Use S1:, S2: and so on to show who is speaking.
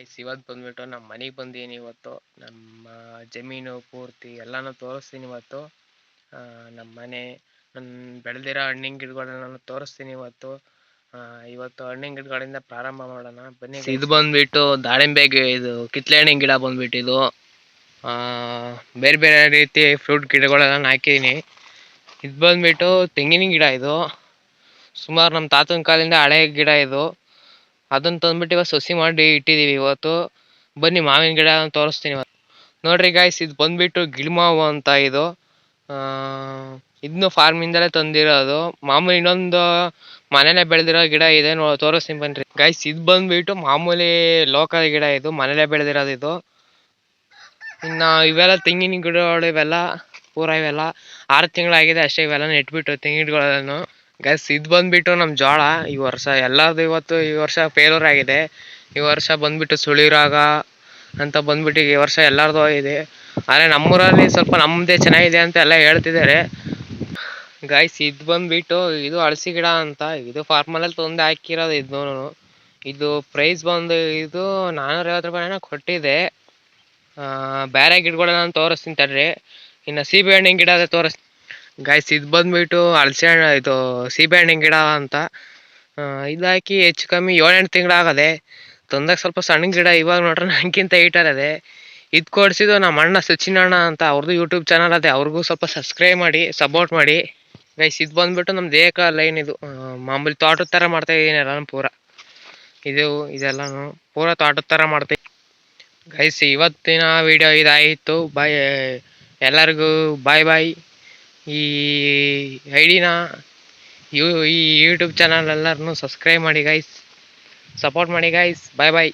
S1: Guys ಇವತ್ತು ಬಂದ್ಬಿಟ್ಟು ನಮ್ಮ ಮನೆಗೆ ಬಂದೀನಿ. ಇವತ್ತು ನಮ್ಮ ಜಮೀನು ಪೂರ್ತಿ ಎಲ್ಲಾನು ತೋರಿಸ್ತೀನಿ. ಇವತ್ತು ನಮ್ಮ ಮನೆ, ನನ್ನ ಬೆಳೆದಿರೋ ಹಣ್ಣಿನ ಗಿಡಗಳನ್ನ ತೋರಿಸ್ತೀನಿ. ಇವತ್ತು ಹಣ್ಣಿನ ಗಿಡಗಳಿಂದ ಪ್ರಾರಂಭ ಮಾಡೋಣ ಬನ್ನಿ. ಇದು ಬಂದ್ಬಿಟ್ಟು ದಾಳಿಂಬೆ ಇದು ಕಿತ್ಲೆ ಹಣ್ಣಿನ ಗಿಡ ಬಂದ್ಬಿಟ್ಟು ಇದು ಬೇರೆ ಬೇರೆ ರೀತಿ ಫ್ರೂಟ್ ಗಿಡಗಳೆಲ್ಲ ಹಾಕಿದೀನಿ. ಇದು ಬಂದ್ಬಿಟ್ಟು ತೆಂಗಿನ ಗಿಡ. ಇದು ಸುಮಾರು ನಮ್ಮ ತಾತನ ಕಾಲದಿಂದ ಹಳೆ ಗಿಡ ಇದು. ಅದನ್ನ ತಂದ್ಬಿಟ್ಟು ಇವಾಗ ಸಸಿ ಮಾಡಿ ಇಟ್ಟಿದೀವಿ. ಇವತ್ತು ಬನ್ನಿ ಮಾವಿನ ಗಿಡ ತೋರಿಸ್ತೀನಿ. ನೋಡ್ರಿ ಗಾಯ್ಸ್, ಇದು ಬಂದ್ಬಿಟ್ಟು ಗಿಳಿಮಾವು ಅಂತ. ಇದು ಇದನ್ನು ಫಾರ್ಮಿಂದಲೇ ತಂದಿರೋದು. ಮಾಮೂಲಿ ಇನ್ನೊಂದು ಮನೇಲೆ ಬೆಳೆದಿರೋ ಗಿಡ ಇದೆ, ತೋರಿಸ್ತೀನಿ ಬನ್ರಿ ಗಾಯ್ಸ್. ಇದು ಬಂದ್ಬಿಟ್ಟು ಮಾಮೂಲಿ ಲೋಕಲ್ ಗಿಡ, ಇದು ಮನೇಲೆ ಬೆಳೆದಿರೋದು. ಇದು ಇನ್ನು ಇವೆಲ್ಲ ತೆಂಗಿನ ಗಿಡಗಳು, ಇವೆಲ್ಲ ಇವೆಲ್ಲ 6 ತಿಂಗಳಾಗಿದೆ ಅಷ್ಟೇ. ಇವೆಲ್ಲ ನೆಟ್ಬಿಟ್ಟು ತೆಂಗಿನ ಗಿಡಗಳನ್ನು ಗೈಸ್. ಇದು ಬಂದ್ಬಿಟ್ಟು ನಮ್ಮ ಜೋಳ. ಈ ವರ್ಷ ಎಲ್ಲರದು ಈ ವರ್ಷ ಫೇಲ್ಯೂರ್ ಆಗಿದೆ. ಈ ವರ್ಷ ಬಂದ್ಬಿಟ್ಟು ಸುಳಿರಾಗ ಅಂತ ಬಂದ್ಬಿಟ್ಟು ಈ ವರ್ಷ ಎಲ್ಲರದು ಇದೆ. ಆದರೆ ನಮ್ಮೂರಲ್ಲಿ ಸ್ವಲ್ಪ ನಮ್ಮದೇ ಚೆನ್ನಾಗಿದೆ ಅಂತ ಎಲ್ಲ ಹೇಳ್ತಿದ್ದಾರೆ ಗೈಸ್. ಇದು ಬಂದ್ಬಿಟ್ಟು ಇದು ಹಳಸಿ ಗಿಡ ಅಂತ. ಇದು ಫಾರ್ಮಲ್ಲಿ ತಂದು ಹಾಕಿರೋದು. ಇದು ಪ್ರೈಸ್ ಬಂದು ಇದು 450 ರೂಪಾಯಿನ ಕೊಟ್ಟಿದೆ. ಬೇರೆ ಗಿಡಗಳನ್ನ ತೋರಿಸ್ತೀನಿ ತಡ್ರಿ. ಇನ್ನು ಸೀಬೆ ಹಣ್ಣಿನ ಗಿಡ ತೋರಿಸ್ತೀನಿ ಗಾಯ್ಸ್. ಇದು ಬಂದ್ಬಿಟ್ಟು ಹಲಸೆ ಹಣ್ಣು, ಇದು ಸೀಬೆ ಹಣ್ಣಿನ ಗಿಡ ಅಂತ. ಇದಾಕಿ ಹೆಚ್ಚು ಕಮ್ಮಿ 7-8 ತಿಂಗಳಾಗದೆ. ತಂದಾಗ ಸ್ವಲ್ಪ ಸಣ್ಣ ಗಿಡ. ಇವಾಗ ನೋಡ್ರೆ ನನಗಿಂತ ಹೈಟರ್ ಅದೇ. ಇದು ಕೊಡಿಸಿದ್ದು ನಮ್ಮ ಅಣ್ಣ ಸಚಿನಣ್ಣ ಅಂತ. ಅವ್ರದ್ದು ಯೂಟ್ಯೂಬ್ ಚಾನಲ್ ಅದೇ, ಅವ್ರಿಗೂ ಸ್ವಲ್ಪ ಸಬ್ಸ್ಕ್ರೈಬ್ ಮಾಡಿ ಸಪೋರ್ಟ್ ಮಾಡಿ ಗೈಸ್. ಇದು ಬಂದ್ಬಿಟ್ಟು ನಮ್ಮ ದೇಹಕ ಲೈನ್. ಇದು ಮಾಮೂಲಿ ತೋಟದ ಥರ ಮಾಡ್ತಾಯಿದ್ದೀನಿ ಎಲ್ಲಾನು ಪೂರ. ಇದೆಲ್ಲನೂ ಪೂರ ತೋಟದ ಥರ ಮಾಡ್ತೀನಿ ಗೈಸ್. ಇವತ್ತಿನ ವಿಡಿಯೋ ಇದಾಯಿತು. ಬಾಯ್ ಎಲ್ಲರಿಗೂ, ಬಾಯ್ ಬಾಯ್. ಈ ಐಡಿನ ಈ ಯೂಟ್ಯೂಬ್ ಚಾನಲ್ ಎಲ್ಲರನ್ನೂ ಸಬ್ಸ್ಕ್ರೈಬ್ ಮಾಡಿ ಗೈಸ್, ಸಪೋರ್ಟ್ ಮಾಡಿ ಗೈಸ್. ಬಾಯ್ ಬಾಯ್.